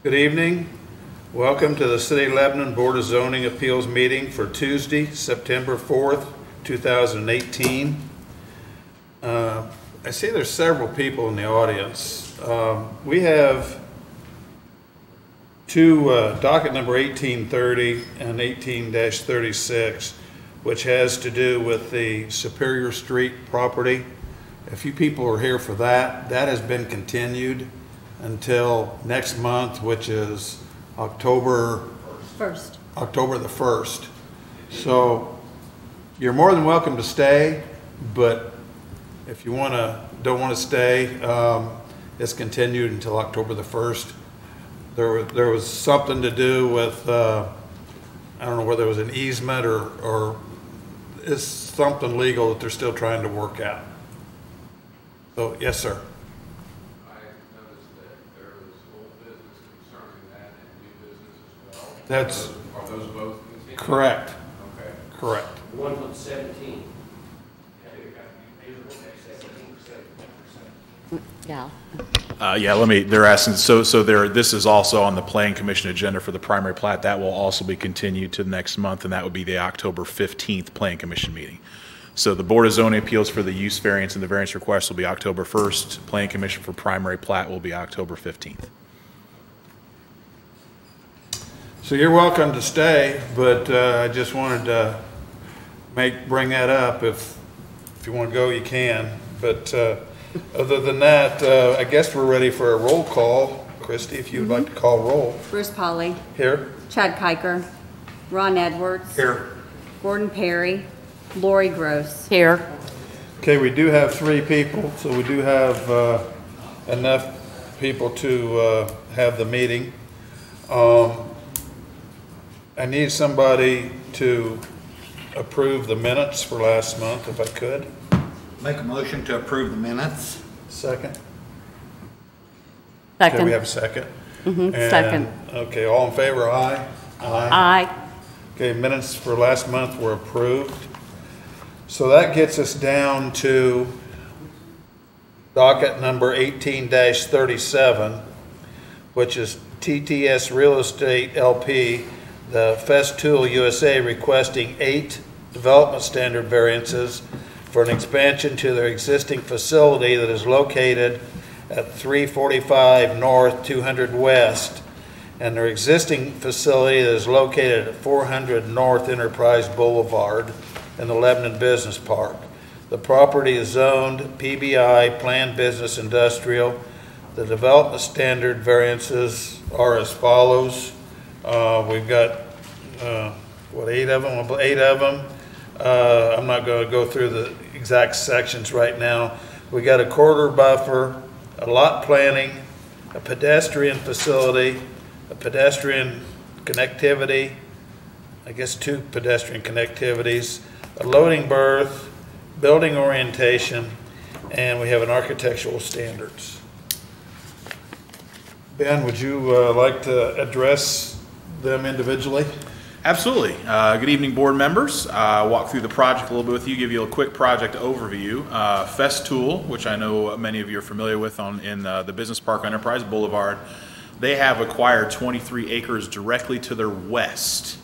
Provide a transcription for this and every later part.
Good evening. Welcome to the City of Lebanon Board of Zoning Appeals meeting for Tuesday, September 4th, 2018. I see there's several people in the audience. We have two docket number 1830 and 18-36, which has to do with the Superior Street property. A few people are here for that. That has been continued until next month, which is October the 1st. So you're more than welcome to stay, but if you don't want to stay, it's continued until October the 1st. There was something to do with, I don't know whether it was an easement or it's something legal that they're still trying to work out. So, yes, sir. That's are those both continuing? correct. Okay. Correct. One from 17. Yeah. They're asking, this is also on the Planning Commission agenda for the primary plat. That will also be continued to the next month, and that would be the October 15th Planning Commission meeting. So the Board of Zoning Appeals for the use variance and the variance request will be October 1st. Planning Commission for primary plat will be October 15th. So you're welcome to stay, but I just wanted to bring that up. If you want to go, you can. But other than that, I guess we're ready for a roll call. Christy, if you would like to call roll. Bruce Polly. Here. Chad Kiker. Ron Edwards. Here. Gordon Perry. Lori Gross. Here. Okay, we do have 3 people, so we do have enough people to have the meeting. I need somebody to approve the minutes for last month, if I could. Make a motion to approve the minutes. Second. Second. Okay, we have a second. Second. Okay, all in favor, aye? Aye. Okay, minutes for last month were approved. So that gets us down to docket number 18-37, which is TTS Real Estate LP, the Festool USA, requesting 8 development standard variances for an expansion to their existing facility that is located at 345 North, 200 West, and their existing facility that is located at 400 North Enterprise Boulevard in the Lebanon Business Park. The property is zoned PBI, Planned Business Industrial. The development standard variances are as follows. We've got, 8 of them? 8 of them. I'm not going to go through the exact sections right now. We got a corridor buffer, a lot planning, a pedestrian facility, a pedestrian connectivity, I guess 2 pedestrian connectivities, a loading berth, building orientation, and we have an architectural standards. Ben, would you like to address them individually? Absolutely. Good evening, board members. Walk through the project a little bit with you, give you a quick project overview. Festool, which I know many of you are familiar with in the Business Park Enterprise Boulevard, they have acquired 23 acres directly to their west.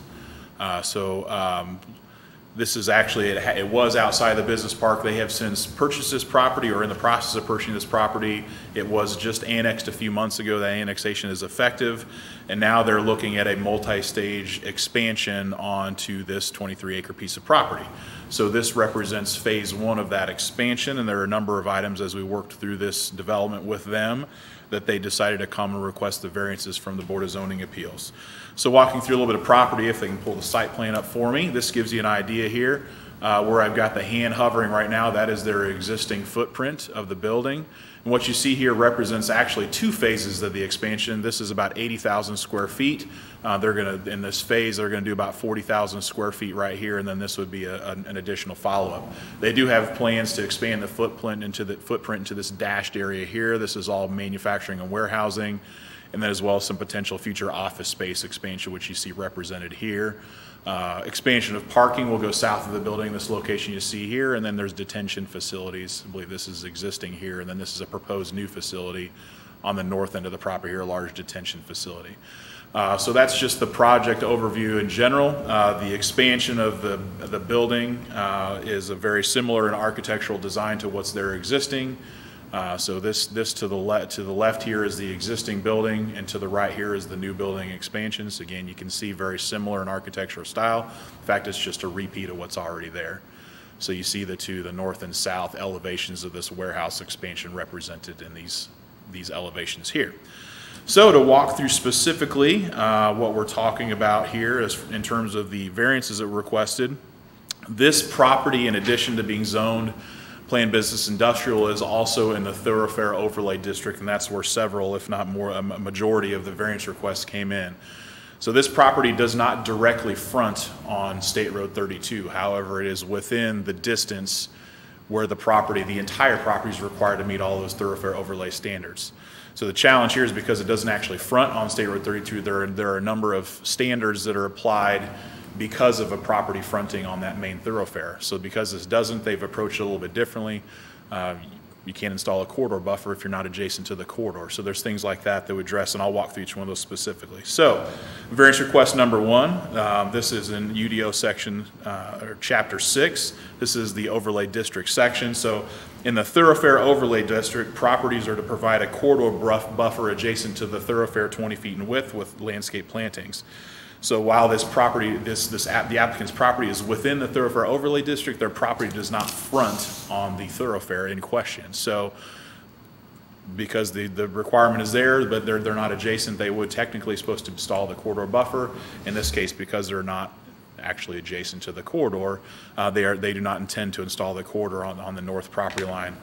This is actually, it was outside the business park. They have since purchased this property or in the process of purchasing this property. It was just annexed a few months ago. That annexation is effective. And now they're looking at a multi-stage expansion onto this 23-acre piece of property. So this represents phase 1 of that expansion. And there are a number of items as we worked through this development with them that they decided to come and request the variances from the Board of Zoning Appeals. So walking through a little bit of property, if they can pull the site plan up for me, this gives you an idea here where I've got the hand hovering right now. That is their existing footprint of the building. And what you see here represents actually 2 phases of the expansion. This is about 80,000 square feet. In this phase, they're gonna do about 40,000 square feet right here, and then this would be an additional follow-up. They do have plans to expand the footprint into this dashed area here. This is all manufacturing and warehousing, and then as well as some potential future office space expansion, which you see represented here. Expansion of parking will go south of the building, this location you see here, and then there's detention facilities. I believe this is existing here, and then this is a proposed new facility on the north end of the property here, a large detention facility. So that's just the project overview in general. The expansion of the building is a very similar in architectural design to what's there existing. So this to the left here is the existing building, and to the right here is the new building expansions. Again, you can see very similar in architectural style. In fact, it's just a repeat of what's already there. So you see the north and south elevations of this warehouse expansion represented in these elevations here. So to walk through specifically what we're talking about here is in terms of the variances that were requested. This property, in addition to being zoned planned business industrial, is also in the Thoroughfare Overlay District, and that's where several, if not more, a majority of the variance requests came in. So this property does not directly front on State Road 32. However, it is within the distance where the entire property is required to meet all those Thoroughfare Overlay standards. So the challenge here is because it doesn't actually front on State Road 32, there are a number of standards that are applied because of a property fronting on that main thoroughfare. So because this doesn't, they've approached it a little bit differently. You can't install a corridor buffer if you're not adjacent to the corridor. So there's things like that would address, and I'll walk through each one of those specifically. So variance request number 1, this is in UDO section, or chapter 6. This is the overlay district section. So in the Thoroughfare Overlay District, properties are to provide a corridor buffer adjacent to the thoroughfare 20 feet in width with landscape plantings. So while this property, the applicant's property is within the Thoroughfare Overlay District, their property does not front on the thoroughfare in question. So because the requirement is there, but they're not adjacent, they would technically supposed to install the corridor buffer. In this case, because they're not actually adjacent to the corridor, they do not intend to install the corridor on the north property line.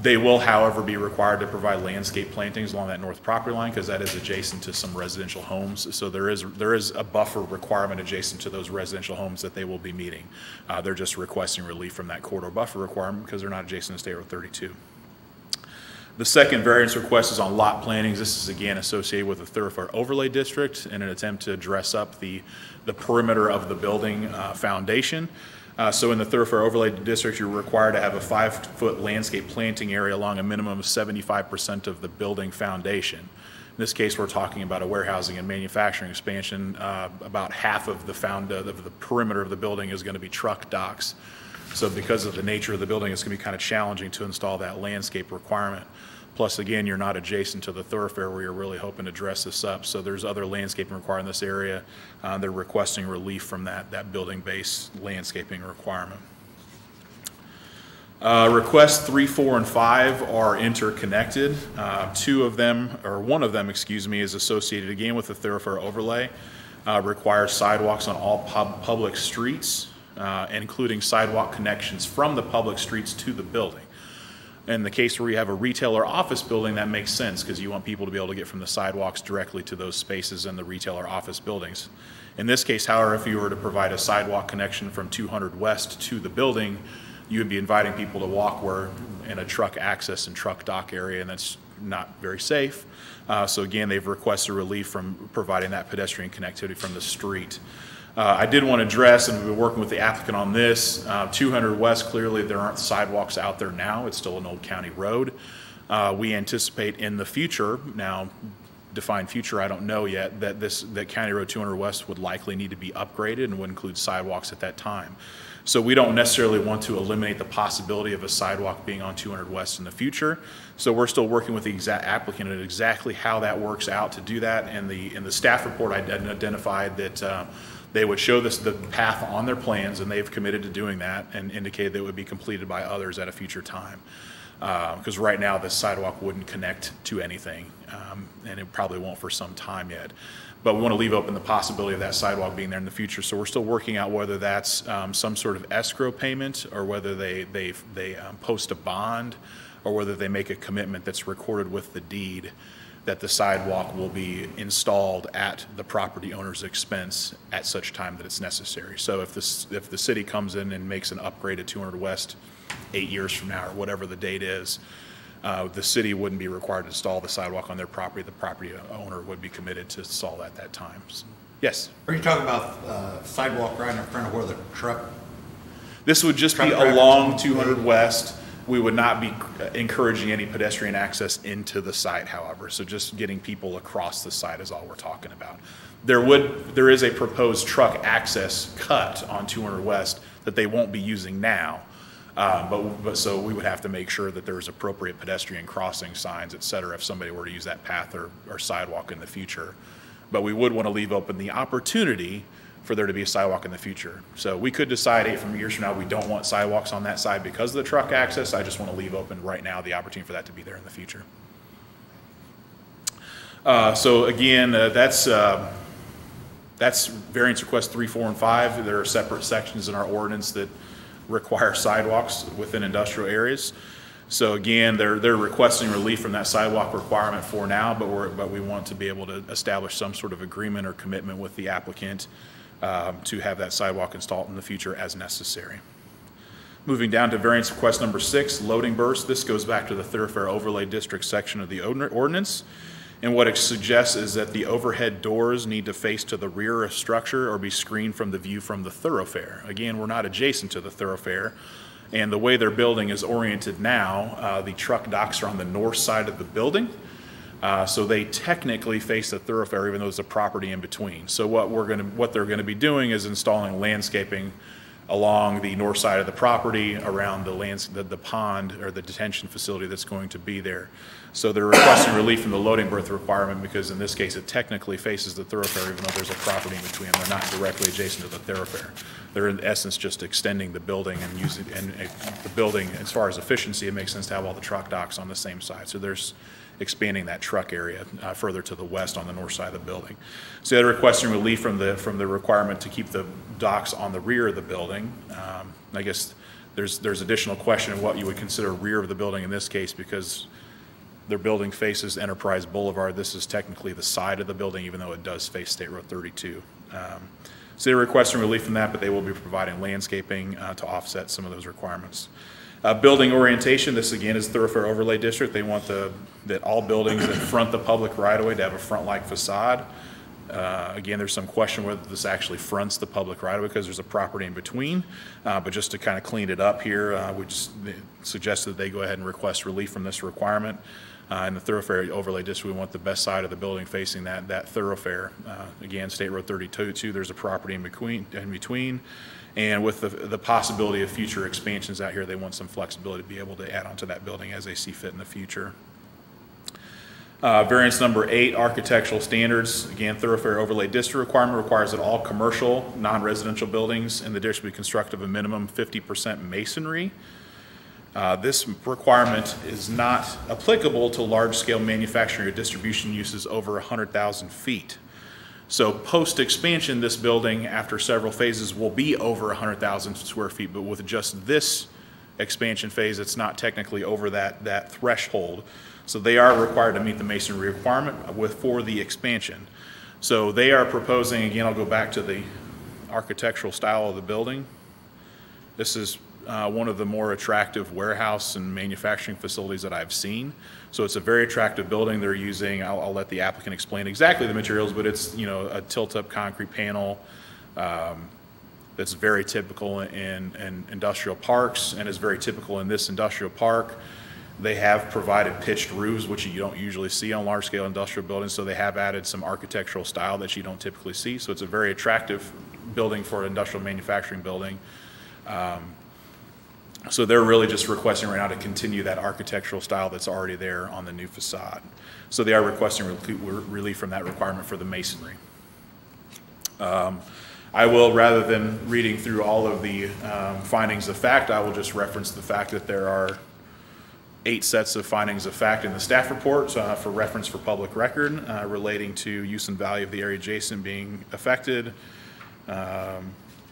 They will, however, be required to provide landscape plantings along that north property line because that is adjacent to some residential homes. So there is a buffer requirement adjacent to those residential homes that they will be meeting. They're just requesting relief from that corridor buffer requirement because they're not adjacent to State Road 32. The second variance request is on lot plantings. This is again associated with the Thoroughfare Overlay District in an attempt to dress up the perimeter of the building foundation. So in the Thoroughfare Overlay District, you're required to have a 5-foot landscape planting area along a minimum of 75% of the building foundation. In this case, we're talking about a warehousing and manufacturing expansion. About half of the perimeter of the building is going to be truck docks. So because of the nature of the building, it's going to be kind of challenging to install that landscape requirement. Plus, again, you're not adjacent to the thoroughfare where you're really hoping to dress this up. So there's other landscaping required in this area. They're requesting relief from that building-based landscaping requirement. Requests 3, 4, and 5 are interconnected. One of them, is associated again with the Thoroughfare Overlay. Requires sidewalks on all public streets, including sidewalk connections from the public streets to the building. In the case where you have a retail or office building, that makes sense because you want people to be able to get from the sidewalks directly to those spaces in the retail or office buildings. In this case, however, if you were to provide a sidewalk connection from 200 West to the building, you would be inviting people to walk in a truck access and truck dock area, and that's not very safe. So again, they've requested relief from providing that pedestrian connectivity from the street. I did want to address, and we've been working with the applicant on this, 200 West, clearly there aren't sidewalks out there now. It's still an old county road. We anticipate in the future, now define future, I don't know yet, that County Road 200 West would likely need to be upgraded and would include sidewalks at that time. So we don't necessarily want to eliminate the possibility of a sidewalk being on 200 West in the future. So we're still working with the exact applicant at exactly how that works out to do that. And in the staff report, I identified that they would show the path on their plans, and they've committed to doing that and indicated that it would be completed by others at a future time. Because right now the sidewalk wouldn't connect to anything, and it probably won't for some time yet. But we want to leave open the possibility of that sidewalk being there in the future. So we're still working out whether that's some sort of escrow payment, or whether they post a bond, or whether they make a commitment that's recorded with the deed that the sidewalk will be installed at the property owner's expense at such time that it's necessary. So if the city comes in and makes an upgrade at 200 West 8 years from now, or whatever the date is, the city wouldn't be required to install the sidewalk on their property. The property owner would be committed to install that at that time. So, yes? Are you talking about sidewalk right in front of where the truck? This would just be along 200 West. We would not be encouraging any pedestrian access into the site, however, so just getting people across the site is all we're talking about. There is a proposed truck access cut on 200 West that they won't be using now, but so we would have to make sure that there's appropriate pedestrian crossing signs, et cetera, if somebody were to use that path or sidewalk in the future. But we would want to leave open the opportunity for there to be a sidewalk in the future. So we could decide years from now we don't want sidewalks on that side because of the truck access. I just want to leave open right now the opportunity for that to be there in the future. So again, that's variance request 3, 4, and 5. There are separate sections in our ordinance that require sidewalks within industrial areas. So again, they're requesting relief from that sidewalk requirement for now, but we want to be able to establish some sort of agreement or commitment with the applicant to have that sidewalk installed in the future as necessary. Moving down to variance request number 6, loading burst. This goes back to the Thoroughfare Overlay District section of the ordinance. And what it suggests is that the overhead doors need to face to the rear of structure or be screened from the view from the thoroughfare. Again, we're not adjacent to the thoroughfare. And the way their building is oriented now, the truck docks are on the north side of the building. So they technically face the thoroughfare, even though there's a property in between. So what they're going to be doing is installing landscaping along the north side of the property around the pond or the detention facility that's going to be there. So they're requesting relief from the loading berth requirement because in this case it technically faces the thoroughfare even though there's a property in between them. They're not directly adjacent to the thoroughfare. They're in essence just extending the building and using the building as far as efficiency. It makes sense to have all the truck docks on the same side. So there's expanding that truck area further to the west on the north side of the building. So they're requesting relief from the requirement to keep the docks on the rear of the building. I guess there's additional question of what you would consider rear of the building in this case because their building faces Enterprise Boulevard. This is technically the side of the building even though it does face State Road 32. So they're requesting relief from that, but they will be providing landscaping to offset some of those requirements. Building orientation, this again is Thoroughfare Overlay District. They want that all buildings that front the public right-of-way to have a front-like facade. Again, there's some question whether this actually fronts the public right-of-way because there's a property in between. But just to kind of clean it up here, we just suggest that they go ahead and request relief from this requirement. In the Thoroughfare Overlay District, we want the best side of the building facing that thoroughfare. Again, State Road 32, there's a property in between. And with the possibility of future expansions out here, they want some flexibility to be able to add onto that building as they see fit in the future. Variance number 8, architectural standards. Again, Thoroughfare Overlay District requirement requires that all commercial, non-residential buildings in the district be constructed of a minimum 50% masonry. This requirement is not applicable to large-scale manufacturing or distribution uses over 100,000 feet. So post-expansion, this building, after several phases, will be over 100,000 square feet, but with just this expansion phase, it's not technically over that threshold. So they are required to meet the masonry requirement for the expansion. So they are proposing, again, I'll go back to the architectural style of the building. This is one of the more attractive warehouse and manufacturing facilities that I've seen. So it's a very attractive building. They're using, I'll let the applicant explain exactly the materials, but it's a tilt-up concrete panel that's very typical in industrial parks and is very typical in this industrial park. They have provided pitched roofs, which you don't usually see on large-scale industrial buildings, so they have added some architectural style that you don't typically see. So it's a very attractive building for an industrial manufacturing building. So they're really just requesting right now to continue that architectural style that's already there on the new facade. So they are requesting relief from that requirement for the masonry. I will, rather than reading through all of the findings of fact, I will just reference the fact that there are 8 sets of findings of fact in the staff report for reference for public record relating to use and value of the area adjacent being affected,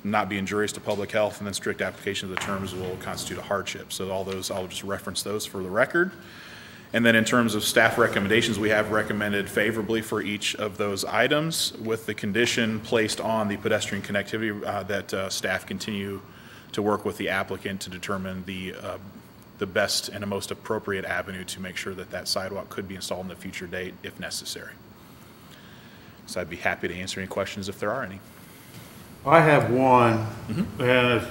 not be injurious to public health, and then strict application of the terms will constitute a hardship. So all those, I'll just reference those for the record. And then in terms of staff recommendations, we have recommended favorably for each of those items with the condition placed on the pedestrian connectivity that staff continue to work with the applicant to determine the best and the most appropriate avenue to make sure that that sidewalk could be installed in a future date if necessary. So I'd be happy to answer any questions if there are any. I have one, and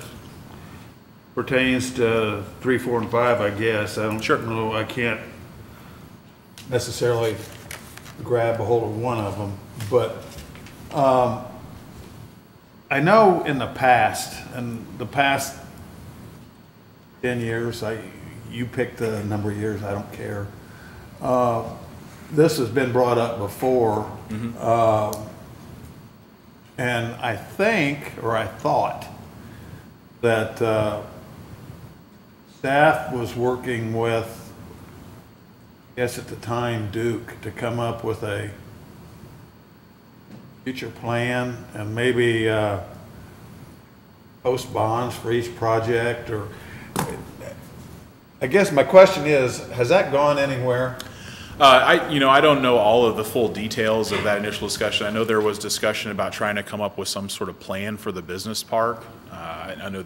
pertains to 3, 4, and 5, I guess. I don't Sure. know, I can't necessarily grab a hold of one of them, but I know in the past 10 years, you pick the number of years, I don't care. This has been brought up before, and I think, or I thought, that staff was working with, I guess at the time, Duke, to come up with a future plan and maybe post bonds for each project, or I guess my question is, has that gone anywhere? I don't know all of the full details of that initial discussion. I know there was discussion about trying to come up with some sort of plan for the business park. I know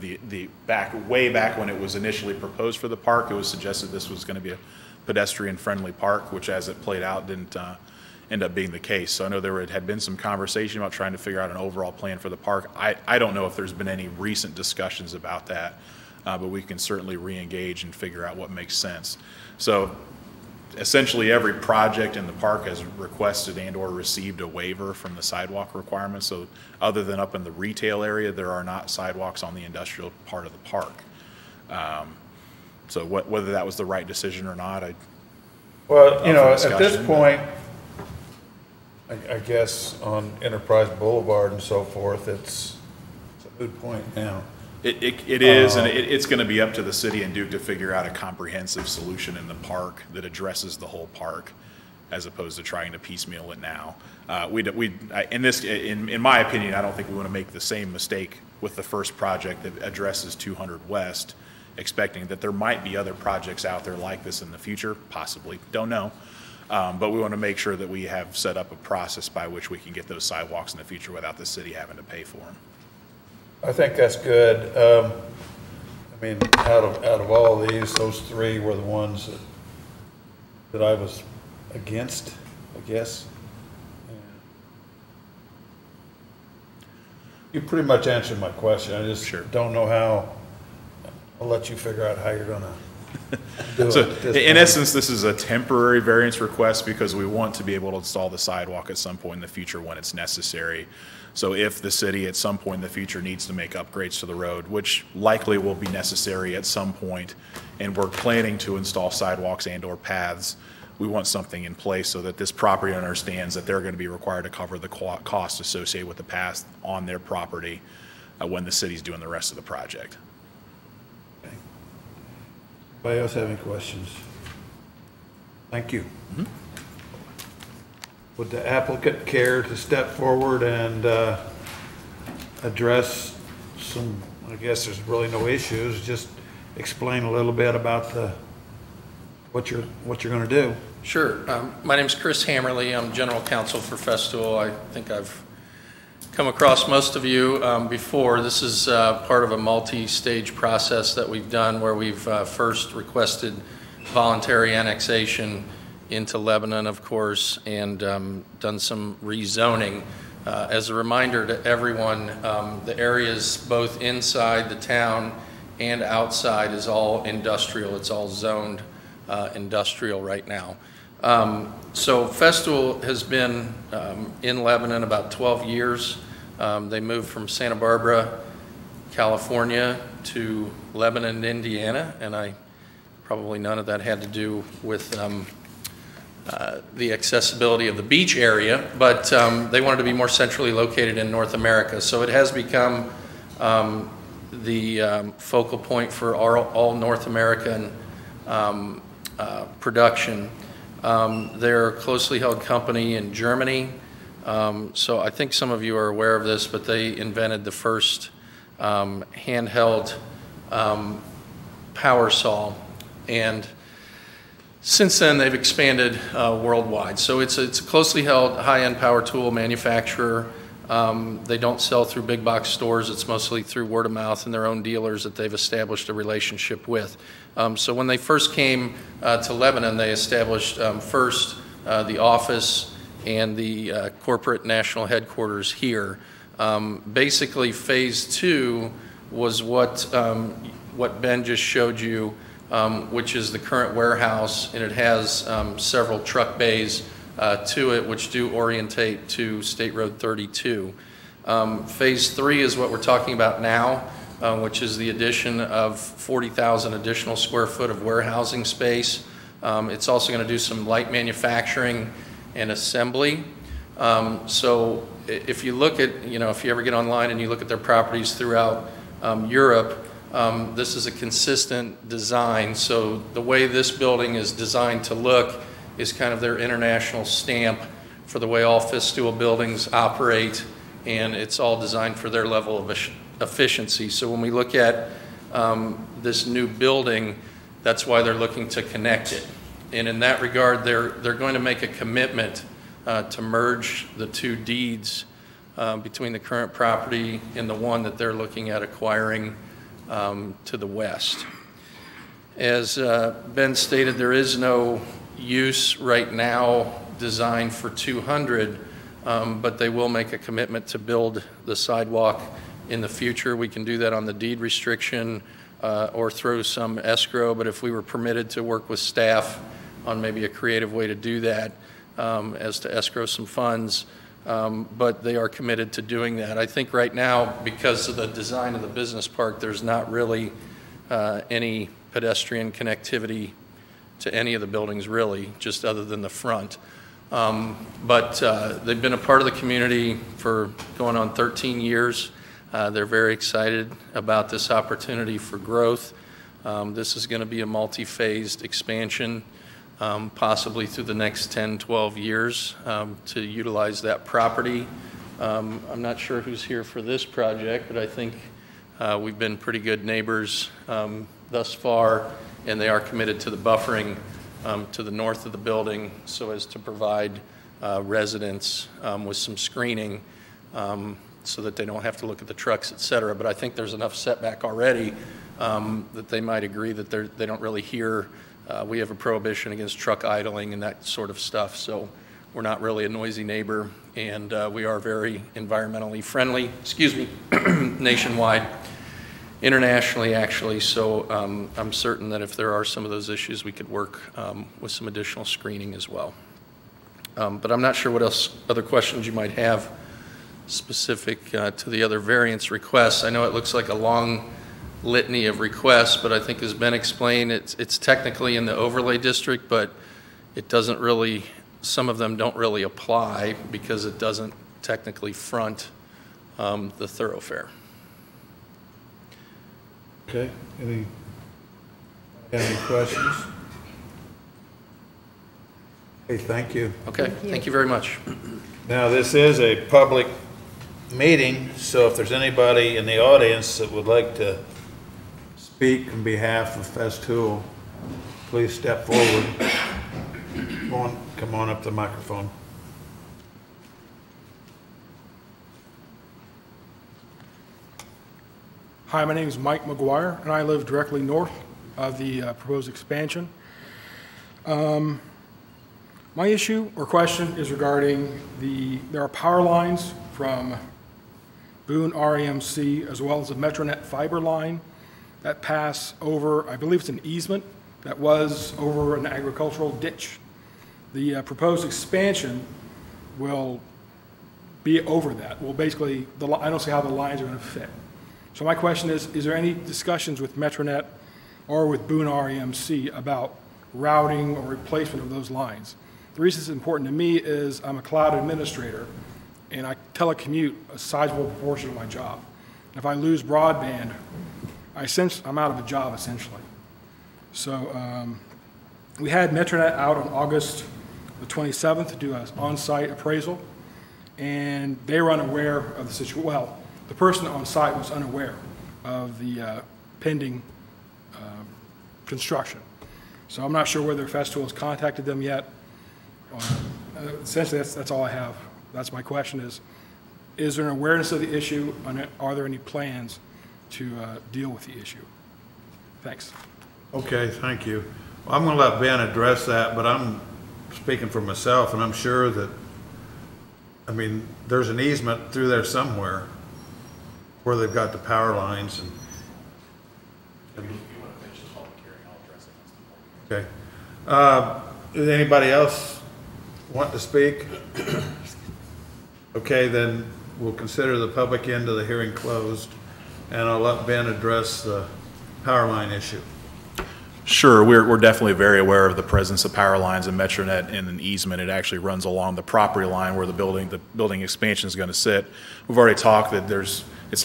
way back when it was initially proposed for the park, it was suggested this was going to be a pedestrian-friendly park, which as it played out didn't end up being the case. So I know there had been some conversation about trying to figure out an overall plan for the park. I don't know if there's been any recent discussions about that, but we can certainly re-engage and figure out what makes sense. So essentially every project in the park has requested and or received a waiver from the sidewalk requirements. So other than up in the retail area, there are not sidewalks on the industrial part of the park. So whether that was the right decision or not, Well, at this point, I guess on Enterprise Boulevard and so forth, it's a moot point now. It is, and it's going to be up to the city and Duke to figure out a comprehensive solution in the park that addresses the whole park, as opposed to trying to piecemeal it now. In my opinion, I don't think we want to make the same mistake with the first project that addresses 200 West, expecting that there might be other projects out there like this in the future, possibly, don't know. But we want to make sure that we have set up a process by which we can get those sidewalks in the future without the city having to pay for them. I think that's good. I mean, out of all of these, those three were the ones that I was against, I guess. You pretty much answered my question. I just don't know how. I'll let you figure out how you're going to do so it. In essence, this is a temporary variance request because we want to be able to install the sidewalk at some point in the future when it's necessary. So if the city at some point in the future needs to make upgrades to the road, which likely will be necessary at some point, and we're planning to install sidewalks and or paths, we want something in place so that this property owner understands that they're going to be required to cover the cost associated with the path on their property when the city's doing the rest of the project. Anybody else have any questions? Thank you. Would the applicant care to step forward and address some, I guess there's really no issues, just explain a little bit about what you're going to do? Sure. My name is Chris Hammerly. I'm general counsel for Festool. I think I've come across most of you before. This is part of a multi-stage process that we've done where we've first requested voluntary annexation into Lebanon, of course, and done some rezoning. As a reminder to everyone, the areas both inside the town and outside is all industrial. It's all zoned industrial right now. So Festool has been in Lebanon about 12 years. They moved from Santa Barbara, California to Lebanon, Indiana, and probably none of that had to do with the accessibility of the beach area, but they wanted to be more centrally located in North America. So it has become the focal point for all North American production. They're a closely held company in Germany. So I think some of you are aware of this, but they invented the first handheld power saw, and since then they've expanded worldwide. So it's a closely held high-end power tool manufacturer. They don't sell through big box stores. It's mostly through word of mouth and their own dealers that they've established a relationship with. So when they first came to Lebanon, they established first the office and the corporate national headquarters here. Basically, phase two was what what Ben just showed you, which is the current warehouse, and it has several truck bays to it, which do orientate to State Road 32. Phase 3 is what we're talking about now, which is the addition of 40,000 additional square foot of warehousing space. It's also going to do some light manufacturing and assembly. So if you look at, if you ever get online and you look at their properties throughout Europe, this is a consistent design. So the way this building is designed to look is kind of their international stamp for the way all Festool buildings operate, and it's all designed for their level of efficiency. So when we look at this new building, that's why they're looking to connect it. And in that regard, they're going to make a commitment to merge the two deeds between the current property and the one that they're looking at acquiring to the west. As Ben stated, there is no use right now designed for 200, but they will make a commitment to build the sidewalk in the future. We can do that on the deed restriction or through some escrow, but if we were permitted to work with staff on maybe a creative way to do that, as to escrow some funds, but they are committed to doing that. I think right now, because of the design of the business park, there's not really any pedestrian connectivity to any of the buildings really, just other than the front. But they've been a part of the community for going on 13 years. They're very excited about this opportunity for growth. This is going to be a multi-phased expansion, possibly through the next 10, 12 years to utilize that property. I'm not sure who's here for this project, but I think we've been pretty good neighbors thus far, and they are committed to the buffering to the north of the building so as to provide residents with some screening so that they don't have to look at the trucks, et cetera. But I think there's enough setback already that they might agree that they don't really hear. We have a prohibition against truck idling and that sort of stuff, so we're not really a noisy neighbor, and we are very environmentally friendly, nationwide, internationally actually, so I'm certain that if there are some of those issues, we could work with some additional screening as well. But I'm not sure what other questions you might have specific to the other variance requests. I know it looks like a long litany of requests, but I think as Ben explained, it's technically in the overlay district, but it doesn't really, some of them don't really apply because it doesn't technically front the thoroughfare. Okay, any questions? Hey, thank you. Okay, thank you very much. Now, this is a public meeting, so if there's anybody in the audience that would like to speak on behalf of Festool, please step forward. Come on up to the microphone. Hi, my name is Mike McGuire, and I live directly north of the proposed expansion. My issue or question is regarding there are power lines from Boone REMC as well as a Metronet fiber line that pass over, I believe it's an easement that was over an agricultural ditch. The proposed expansion will be over that. Well, basically, I don't see how the lines are going to fit. So my question is there any discussions with Metronet or with Boone REMC about routing or replacement of those lines? The reason it's important to me is I'm a cloud administrator, and I telecommute a sizable proportion of my job. If I lose broadband, I'm out of a job, essentially. So we had Metronet out on August the 27th to do an on-site appraisal, and they were unaware of the situation. Well, the person on site was unaware of the pending construction. So I'm not sure whether Festool has contacted them yet. Essentially, that's all I have. That's my question is there an awareness of the issue, and are there any plans to deal with the issue? Thanks. Okay, thank you. Well, I'm going to let Ben address that, but I'm speaking for myself, and I'm sure that, there's an easement through there somewhere where they've got the power lines, and Okay. Does anybody else want to speak? Okay, then we'll consider the public end of the hearing closed, and I'll let Ben address the power line issue. Sure, we're definitely very aware of the presence of power lines and Metronet in an easement. It actually runs along the property line where the building expansion is going to sit. We've already talked that they're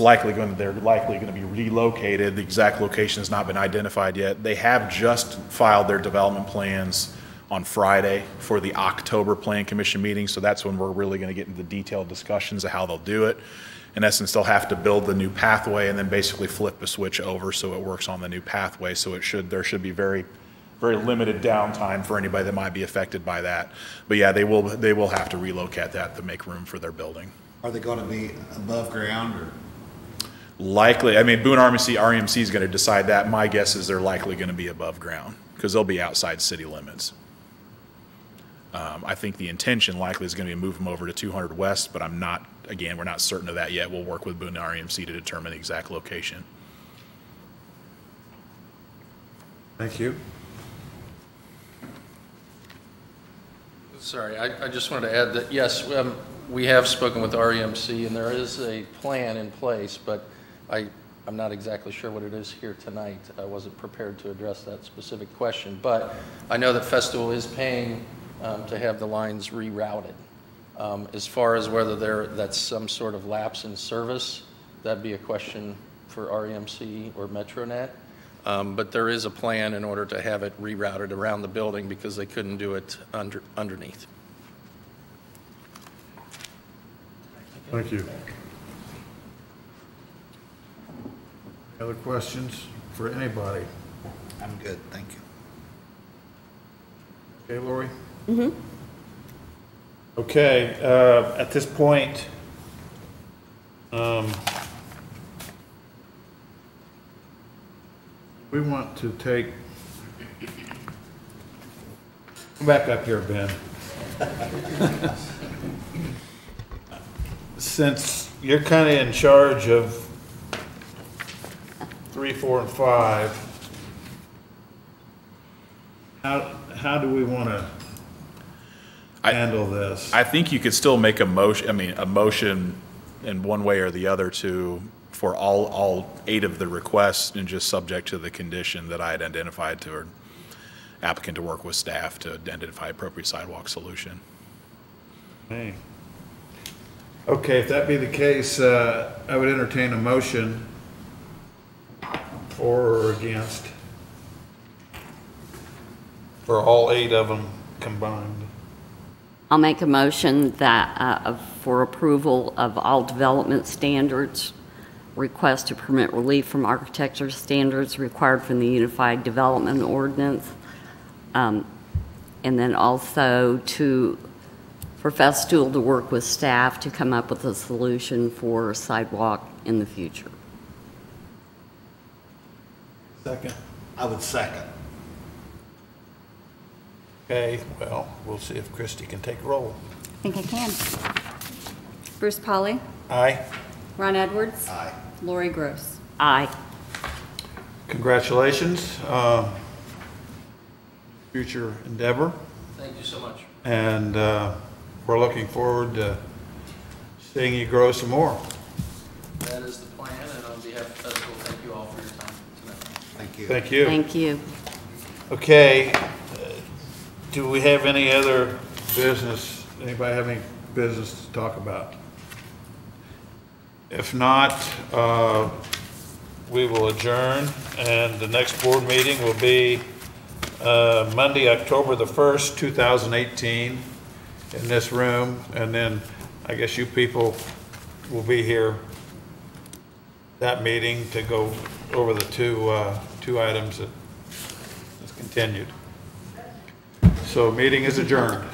likely going to be relocated. The exact location has not been identified yet. They have just filed their development plans on Friday for the October Plan Commission meeting, so that's when we're really going to get into detailed discussions of how they'll do it. In essence, they'll have to build the new pathway and then basically flip the switch over so it works on the new pathway. So there should be very, very limited downtime for anybody that might be affected by that. But yeah, they will have to relocate that to make room for their building. Are they going to be above ground or? Likely, I mean, Boone RMC is going to decide that. My guess is they're likely going to be above ground because they'll be outside city limits. I think the intention likely is going to be move them over to 200 West, but we're not certain of that yet. We'll work with Boone RMC to determine the exact location. Thank you. Sorry, I just wanted to add that, yes, we have spoken with REMC, and there is a plan in place, but I'm not exactly sure what it is here tonight. I wasn't prepared to address that specific question, but I know that Festool is paying to have the lines rerouted. As far as whether that's some sort of lapse in service, that'd be a question for REMC or Metronet. But there is a plan in order to have it rerouted around the building because they couldn't do it underneath. Thank you. Other questions for anybody? I'm good, thank you. Okay, Lori? Mm-hmm. Okay, at this point, we want to come back up here, Ben. Since you're kind of in charge of 3, 4, and 5, how do we want to handle this? I think you could still make a motion in one way or the other for all 8 of the requests, and just subject to the condition that I had identified to our applicant to work with staff to identify appropriate sidewalk solution. Okay, if that be the case, I would entertain a motion for or against for all 8 of them combined. I'll make a motion that for approval of all development standards, request to permit relief from architecture standards required from the Unified Development Ordinance, and then also for Festool to work with staff to come up with a solution for sidewalk in the future. Second. I would second. Okay, well, we'll see if Christie can take roll. I think I can. Bruce Polly. Aye. Ron Edwards. Aye. Lori Gross. Aye. Congratulations. Future endeavor. Thank you so much. And we're looking forward to seeing you grow some more. That is the plan, and on behalf of Festool, thank you all for your time tonight. Thank you. Thank you. Thank you. Okay, do we have any other business? Anybody have any business to talk about? If not, we will adjourn, and the next board meeting will be Monday, October the 1st, 2018, in this room, and then I guess you people will be here that meeting to go over the two items that is continued. So meeting is adjourned.